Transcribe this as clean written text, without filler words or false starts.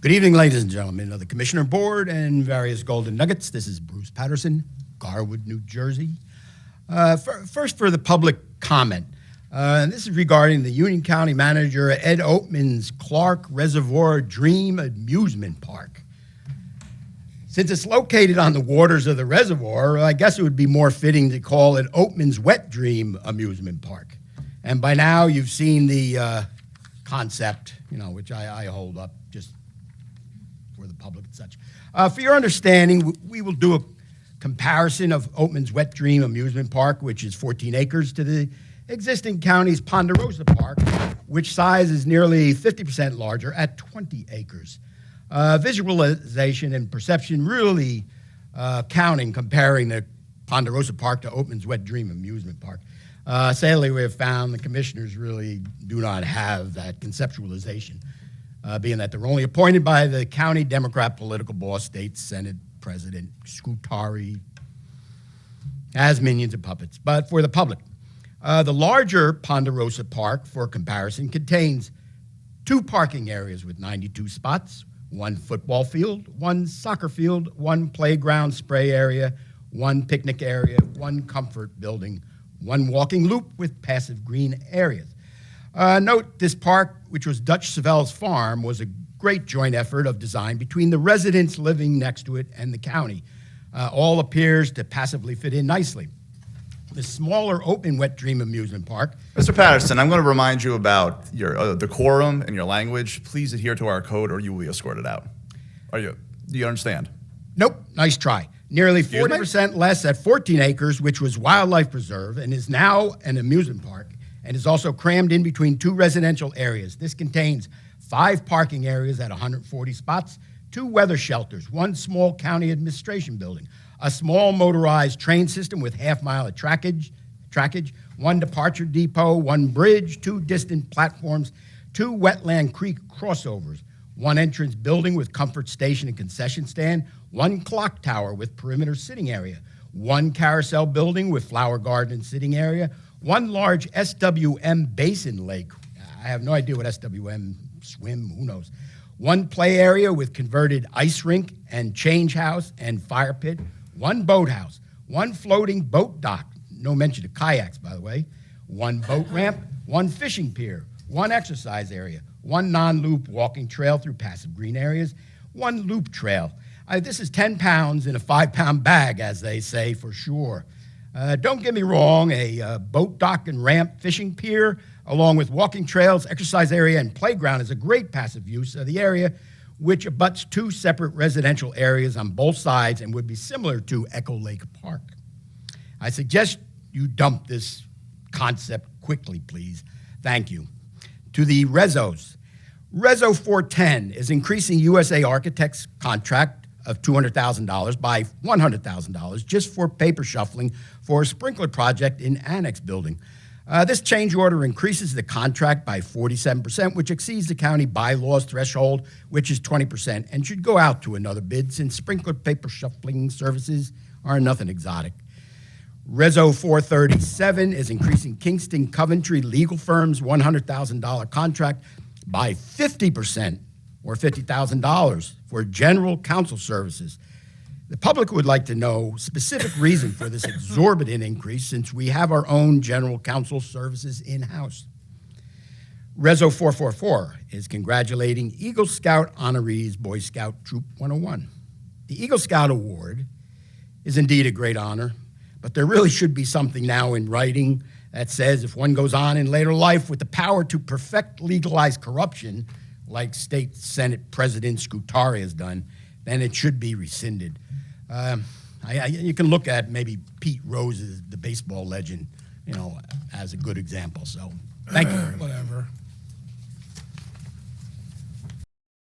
Good evening, ladies and gentlemen of the Commissioner Board and various Golden Nuggets. This is Bruce Paterson, Garwood, New Jersey. First, for the public comment, and this is regarding the Union County Manager Ed Oatman's Clark Reservoir Dream Amusement Park. Since it's located on the waters of the reservoir, I guess it would be more fitting to call it Oatman's Wet Dream Amusement Park. And by now, you've seen the concept, which I hold up just for the public and such. For your understanding, we will do a comparison of Oatman's Wet Dream Amusement Park, which is 14 acres, to the existing county's Ponderosa Park, which size is nearly 50% larger at 20 acres. Visualization and perception really counting comparing the Ponderosa Park to Oatman's Wet Dream Amusement Park. Sadly, we have found the commissioners really do not have that conceptualization, being that they're only appointed by the county Democrat political boss, state Senate President Scutari, as minions and puppets. But for the public, the larger Ponderosa Park, for comparison, contains 2 parking areas with 92 spots, 1 football field, 1 soccer field, 1 playground spray area, 1 picnic area, 1 comfort building, 1 walking loop with passive green areas. Note this park, which was Dutch Savel's farm, was a great joint effort of design between the residents living next to it and the county. All appears to passively fit in nicely. The smaller Oatman Wet Dream Amusement Park. Mr. Patterson, I'm going to remind you about your decorum and your language. Please adhere to our code or you will be escorted out. Do you understand? Nope, nice try. Nearly 40% less at 14 acres, which was wildlife preserve and is now an amusement park, and is also crammed in between 2 residential areas. This contains 5 parking areas at 140 spots, 2 weather shelters, 1 small county administration building, a small motorized train system with half-mile trackage, 1 departure depot, 1 bridge, 2 distant platforms, 2 wetland creek crossovers, 1 entrance building with comfort station and concession stand, 1 clock tower with perimeter sitting area, 1 carousel building with flower garden and sitting area, 1 large SWM basin lake. I have no idea what SWM swim, who knows. 1 play area with converted ice rink and change house and fire pit, 1 boathouse, 1 floating boat dock, no mention of kayaks, by the way, 1 boat ramp, 1 fishing pier, 1 exercise area, 1 non-loop walking trail through passive green areas, 1 loop trail. This is 10 pounds in a 5-pound bag, as they say, for sure. Don't get me wrong, a boat dock and ramp fishing pier, along with walking trails, exercise area, and playground is a great passive use of the area, which abuts 2 separate residential areas on both sides and would be similar to Echo Lake Park. I suggest you dump this concept quickly, please. Thank you. To the Rezos. Rezo 410 is increasing USA Architects' contract of $200,000 by $100,000 just for paper shuffling for a sprinkler project in Annex Building. This change order increases the contract by 47%, which exceeds the county bylaws threshold, which is 20%, and should go out to another bid since sprinkler paper shuffling services are nothing exotic. Rezo 437 is increasing Kingston Coventry Legal Firm's $100,000 contract by 50%, or $50,000, for general counsel services. The public would like to know specific reason for this exorbitant increase since we have our own general counsel services in-house. Rezo 444 is congratulating Eagle Scout honorees Boy Scout Troop 101. The Eagle Scout Award is indeed a great honor, but there really should be something now in writing that says if one goes on in later life with the power to perfect legalized corruption, like State Senate President Scutari has done, then it should be rescinded. You can look at maybe Pete Rose, the baseball legend, as a good example. So thank you very much. Whatever.